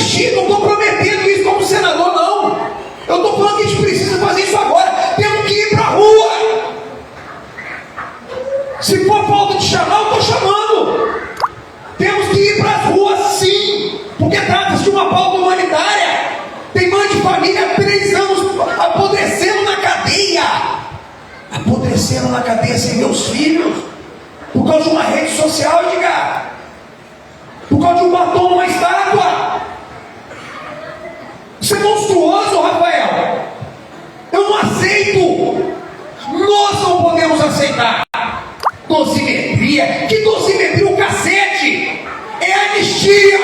anistia, não estou prometendo isso como senador, não. Eu estou falando que a gente precisa fazer isso agora. Temos que ir para a rua. Se for falta de chamar, eu estou chamando. Temos que ir para as ruas, sim, porque trata-se de uma pauta humanitária. Tem mãe de família há 3 anos apodrecendo na cadeia. Apodrecendo na cadeia sem meus filhos, por causa de uma rede social, Edgar, por causa de um batom numa estátua. Isso é monstruoso, Rafael. Eu não aceito. Nós não podemos aceitar. Dosimetria? Que dosimetria o cacete? É anistia.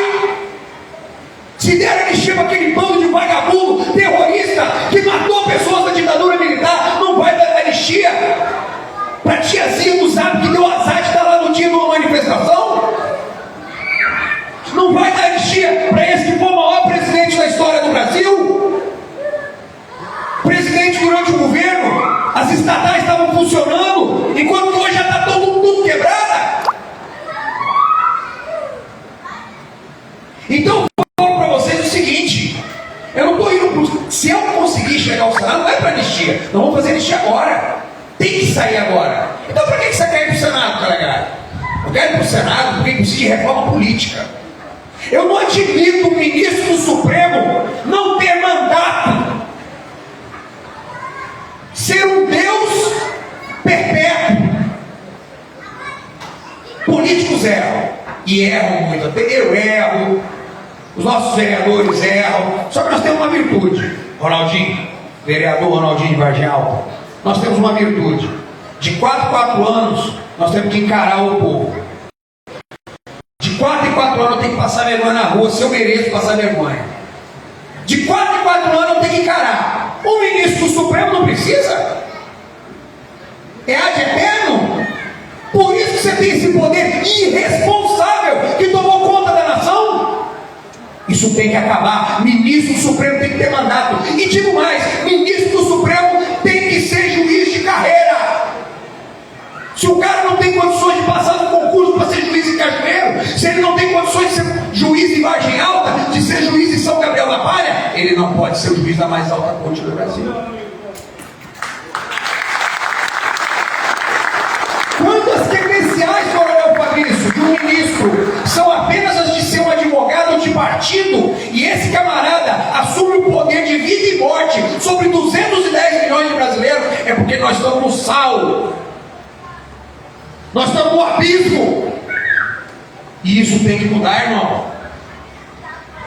Se der anistia para aquele bando de vagabundo terrorista que matou pessoas da ditadura militar, não vai dar anistia para a tiazinha do Zap que deu azar de estar lá no dia de uma manifestação? Não vai dar anistia para esse que foi o maior presidente da história do Brasil? Presidente durante o governo, as estatais estavam funcionando, enquanto hoje já está tudo quebrada. Então eu falo para vocês o seguinte: eu não estou indo para. Se eu conseguir chegar ao Senado, não é para anistia. Nós vamos fazer anistia agora. Tem que sair agora. Então para que você quer ir para o Senado, Calegari? Eu quero ir para o Senado porque precisa de reforma política. Eu não admito o ministro do Supremo não ter mandato, ser um Deus perpétuo. Políticos erram, e erram muito. Eu erro, os nossos vereadores erram, só que nós temos uma virtude, Ronaldinho, vereador Ronaldinho de Vargem Alta, nós temos uma virtude. De 4 em 4 anos, nós temos que encarar o povo. De 4 em 4 anos eu tenho que passar vergonha na rua, se eu mereço passar vergonha. De 4 em 4 anos eu tenho que encarar. O ministro do Supremo não precisa? É ad eterno? Por isso que você tem esse poder irresponsável que tomou conta da nação? Isso tem que acabar. Ministro do Supremo tem que ter mandato. E digo mais, ministro do Supremo tem que ser juiz de carreira. Se o cara não tem condições de passar no concurso para ser juiz em Cajueiro, se ele não tem condições de ser juiz em Vargem Alta, de ser juiz em São Gabriel da Palha, ele não pode ser o juiz da mais alta corte do Brasil. Quantas credenciais, Coronel Fabrício, de um ministro são apenas as de ser um advogado de partido, e esse camarada assume o poder de vida e morte sobre 210 milhões de brasileiros? É porque nós estamos no sal. Nós estamos no abismo. E isso tem que mudar, irmão.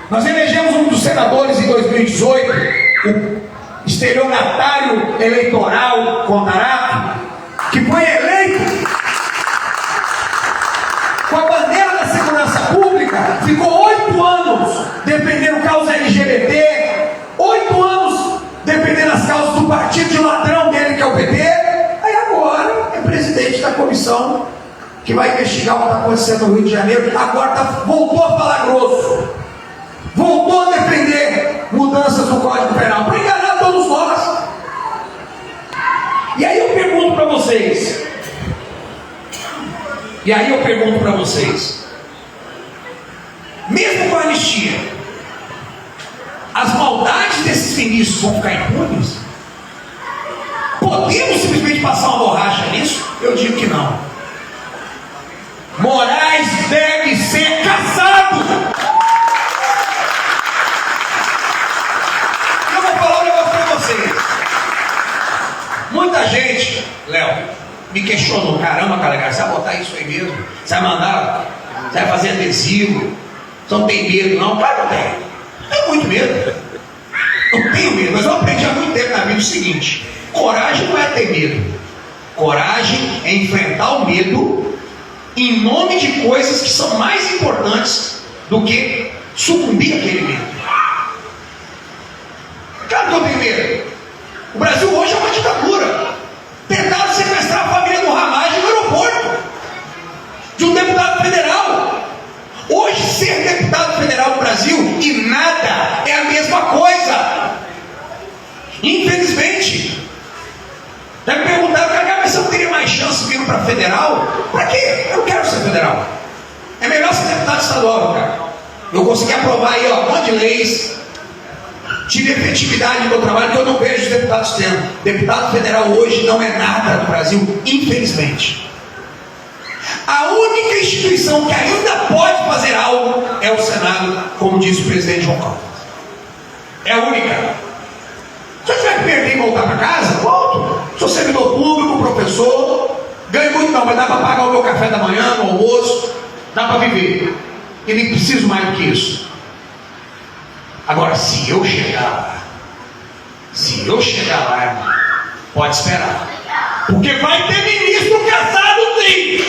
Nós elegemos um dos senadores em 2018, o estelionatário eleitoral Contarato, que foi eleito com a bandeira da segurança pública, ficou 8 anos defendendo causa LGBT, 8 anos defendendo as causas do partido de ladrão dele, que é o PT. Aí agora é presidente da comissão que vai investigar o que está acontecendo no Rio de Janeiro. Agora voltou a falar grosso, voltou a defender mudanças no Código Penal para enganar todos nós. E aí eu pergunto para vocês, mesmo com a anistia, as maldades desses ministros vão ficar impunes? Podemos simplesmente passar uma borracha nisso? Eu digo que não. Moraes deve ser caçado. Eu vou falar um negócio para vocês. Muita gente, Léo, me questionou: caramba, cara, você vai botar isso aí mesmo? Você vai mandar? Você vai fazer adesivo? Você não tem medo, não? Claro que eu tenho. Eu tenho muito medo. Não tenho medo, mas eu aprendi há muito tempo na vida o seguinte: coragem não é ter medo. Coragem é enfrentar o medo em nome de coisas que são mais importantes do que sucumbir àquele medo. Claro que eu tenho medo. O Brasil hoje é uma ditadura. Tentaram sequestrar a família do Ramagem no aeroporto de um deputado federal. Hoje, ser deputado federal no Brasil e nada é a mesma coisa. Infelizmente. Já me perguntaram: cara, mas você não teria mais chance vindo para federal? Para quê? Eu não quero ser federal. É melhor ser deputado estadual, cara. Eu consegui aprovar aí, ó, um monte de leis. Tive efetividade no meu trabalho que eu não vejo os deputados tendo. Deputado federal hoje não é nada no Brasil, infelizmente. A única instituição que ainda pode fazer algo é o Senado, como disse o presidente João Caldas. É a única. Se eu tiver que perder e voltar para casa, volto. Sou servidor público, professor, ganho muito não, mas dá para pagar o meu café da manhã, no almoço, dá para viver. E nem preciso mais do que isso. Agora, se eu chegar lá, irmão, pode esperar. Porque vai ter ministro casado sim.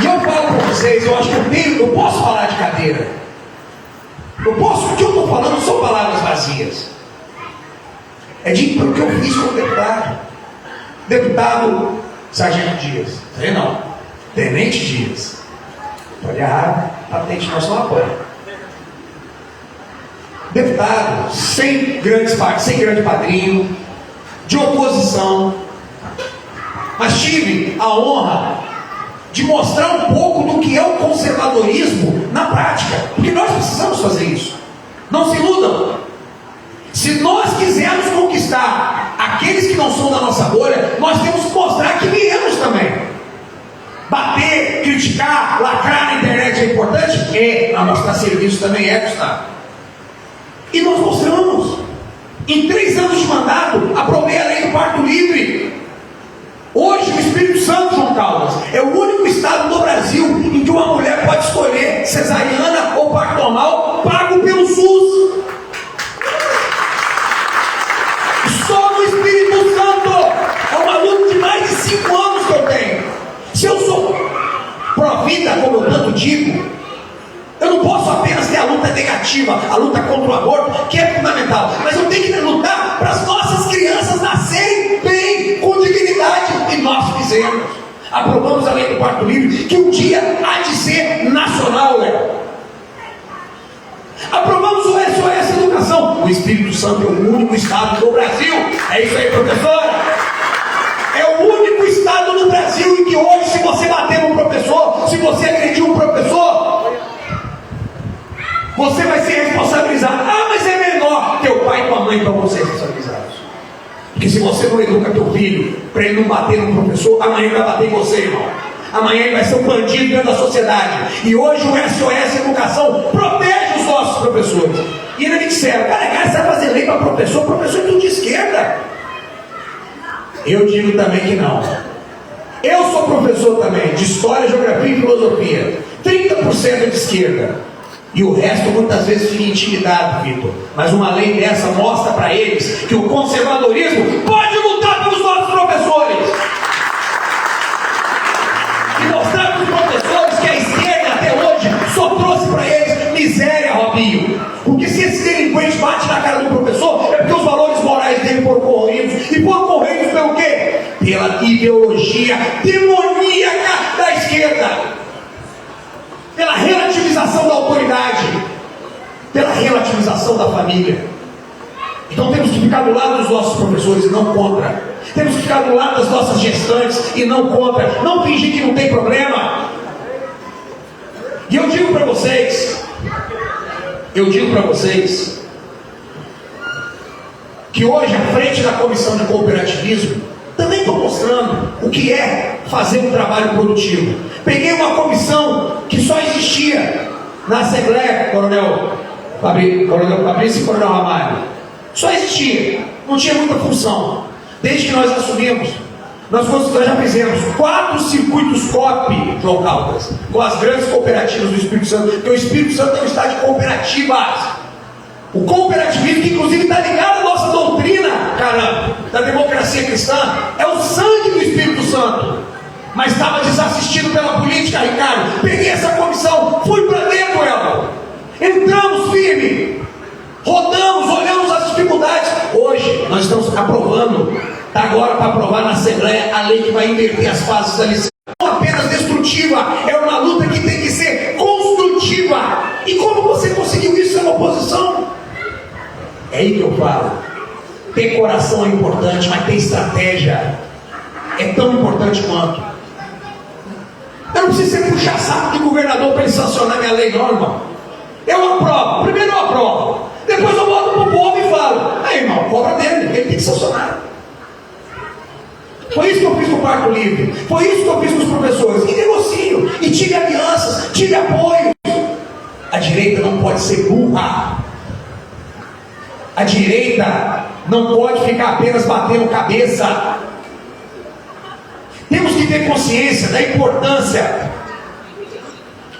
E eu falo para vocês, eu acho que eu posso falar de cadeira. Eu posso, o que eu estou falando não são palavras vazias. É de o que eu fiz como deputado. Deputado Sargento Dias. Não, Tenente Dias. Pode errar, patente nós não apoia. Deputado, sem grande padrinho, de oposição, mas tive a honra de mostrar um pouco do que é o conservadorismo na prática, porque nós precisamos fazer isso. Não se iludam. Se nós quisermos conquistar aqueles que não são da nossa bolha, nós temos que mostrar que viemos também. Bater, criticar, lacrar na internet é importante? É, mas mostrar serviço também é, Gustavo. E nós mostramos. Em 3 anos de mandato, aprovei a lei do parto livre. Hoje o Espírito Santo, João Caldas, é o único estado do Brasil em que uma mulher pode escolher cesariana ou parto normal pago pelo SUS. Só no Espírito Santo. É uma luta de mais de 5 anos que eu tenho. Se eu sou pró-vida, como eu tanto digo, eu não posso apenas ter a luta negativa, a luta contra o aborto, que é fundamental, mas eu tenho que lutar para as nossas crianças nascerem bem, com dignidade, e nós fizemos. Aprovamos a lei do parto livre, que um dia há de ser nacional, Léo. Aprovamos o SOS Educação. O Espírito Santo é o único estado do Brasil. É isso aí, professora. É o único estado no Brasil em que hoje, se você bater num professor, se você agredir um professor, você vai ser responsabilizado. Ah, mas é menor. Teu pai e tua mãe para você responsabilizados. Porque se você não educa teu filho para ele não bater num professor, amanhã ele vai bater em você, irmão. Amanhã ele vai ser um bandido dentro da sociedade. E hoje o SOS Educação protege os nossos professores. E eles me disseram, cara, você vai fazer lei para professor? O professor é tudo de esquerda. Eu digo também que não. Eu sou professor também de História, Geografia e Filosofia. 30% é de esquerda. E o resto muitas vezes fica intimidado, Vitor. Mas uma lei dessa mostra para eles que o conservadorismo pode lutar pelos nossos professores. E mostrar para os professores que a esquerda até hoje só trouxe para eles miséria, Robinho. Porque se esse delinquente bate na cara do professor, é porque os valores morais dele foram corroídos. E foram corroídos pelo quê? Pela ideologia demoníaca da esquerda. Pela relativização da autoridade. Pela relativização da família. Então temos que ficar do lado dos nossos professores e não contra. Temos que ficar do lado das nossas gestantes e não contra. Não fingir que não tem problema. E eu digo para vocês que hoje, à frente da comissão de cooperativismo, também estou mostrando o que é fazer um trabalho produtivo. Peguei uma comissão que só existia na Assembleia, Coronel Fabrício e Coronel Ramalho. Só existia, não tinha muita função. Desde que nós assumimos, nós já fizemos 4 circuitos COP, João Caldas, com as grandes cooperativas do Espírito Santo, porque o Espírito Santo é um estado de cooperativas. O cooperativismo, que inclusive está ligado à nossa doutrina, caramba, da democracia cristã, é o sangue do Espírito Santo. Mas estava desassistido pela política, Ricardo. Peguei essa comissão, fui para dentro dela. Entramos firme, rodamos, olhamos as dificuldades. Hoje nós estamos aprovando, está agora para aprovar na Assembleia a lei que vai inverter as fases da licença. Não apenas destrutiva, é uma luta que tem que ser construtiva. E como você conseguiu isso na oposição? É aí que eu falo. Ter coração é importante, mas ter estratégia é tão importante quanto. preciso ser puxar saco de governador para ele sancionar minha lei, não, irmão. Eu aprovo, primeiro eu aprovo, depois eu volto para o povo e falo: aí, irmão, cobra dele, ele tem que sancionar. Foi isso que eu fiz com o Quarto Livre, foi isso que eu fiz com os professores. E negocio, e tive alianças, tive apoio. A direita não pode ser burra. A direita não pode ficar apenas batendo cabeça. Temos que ter consciência da importância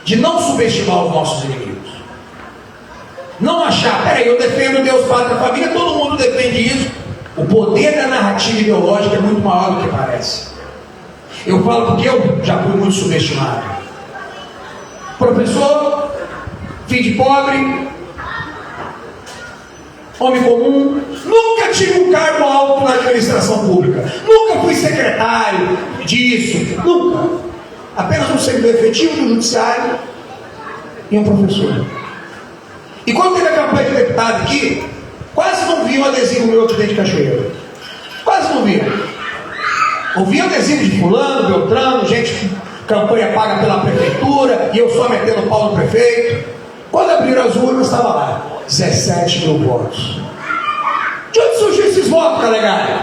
de não subestimar os nossos inimigos. Não achar: peraí, eu defendo Deus, Pátria, Família, todo mundo defende isso. O poder da narrativa ideológica é muito maior do que parece. Eu falo porque eu já fui muito subestimado. Professor, filho de pobre, homem comum, nunca tive um cargo alto na administração pública, nunca fui secretário disso, nunca. Apenas um servidor efetivo do judiciário e um professor. E quando teve a campanha de deputado aqui, quase não vi um adesivo meu aqui dentro de Cachoeira. Quase não vi. Ouvi adesivo de fulano, Beltrano, gente, campanha paga pela prefeitura, e eu só metendo o pau no prefeito. Quando abriram as urnas, estava lá: 17 mil votos. De onde surgiu esses votos, Calegari?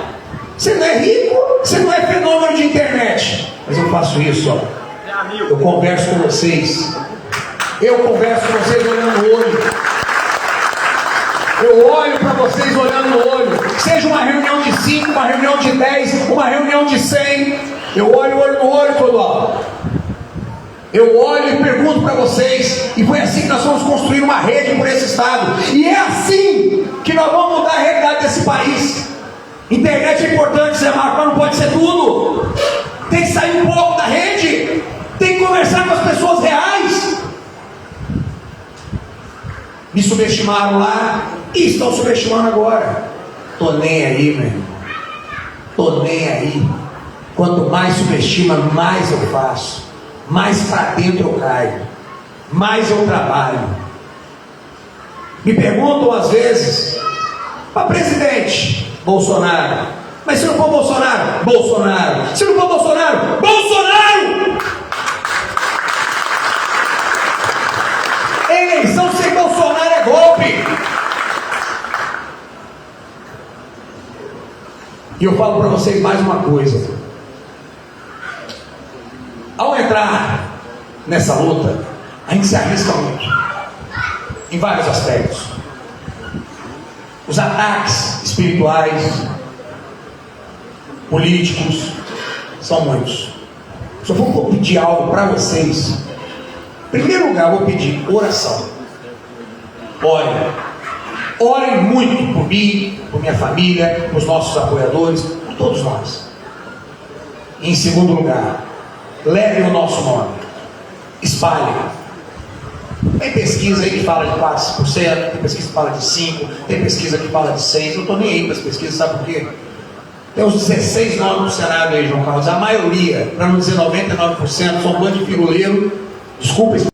Você não é rico, você não é fenômeno de internet. Mas eu faço isso, ó. Eu converso com vocês. Eu converso com vocês olhando no olho. Eu olho para vocês olhando no olho. Seja uma reunião de 5, uma reunião de 10, uma reunião de 100. Eu olho no olho todo aula. Eu olho e pergunto para vocês. E foi assim que nós vamos construir uma rede por esse estado. E é assim que nós vamos mudar a realidade desse país. Internet é importante, Zé Marco, mas não pode ser tudo. Tem que sair um pouco da rede. Tem que conversar com as pessoas reais. Me subestimaram lá e estão subestimando agora. Tô nem aí, meu irmão. Tô nem aí. Quanto mais subestima, mais eu faço. Mais para dentro eu caio. Mais eu trabalho. Me perguntam às vezes: para presidente, Bolsonaro. Mas se não for Bolsonaro, Bolsonaro. Se não for Bolsonaro, Bolsonaro! Eleição sem Bolsonaro é golpe. E eu falo para vocês mais uma coisa: ao entrar nessa luta, a gente se arrisca muito, em vários aspectos. Os ataques espirituais, políticos, são muitos. Se eu for pedir algo para vocês, em primeiro lugar, eu vou pedir oração. Orem. Orem muito por mim, por minha família, por os nossos apoiadores, por todos nós. E em segundo lugar, levem o nosso nome. Espalhem. Tem pesquisa aí que fala de 4%, tem pesquisa que fala de 5%, tem pesquisa que fala de 6%. Eu não estou nem aí para as pesquisas, sabe por quê? Tem uns 16 nomes no Senado aí, João Carlos. A maioria, para não dizer 99%, são um bando de firuleiro. Desculpa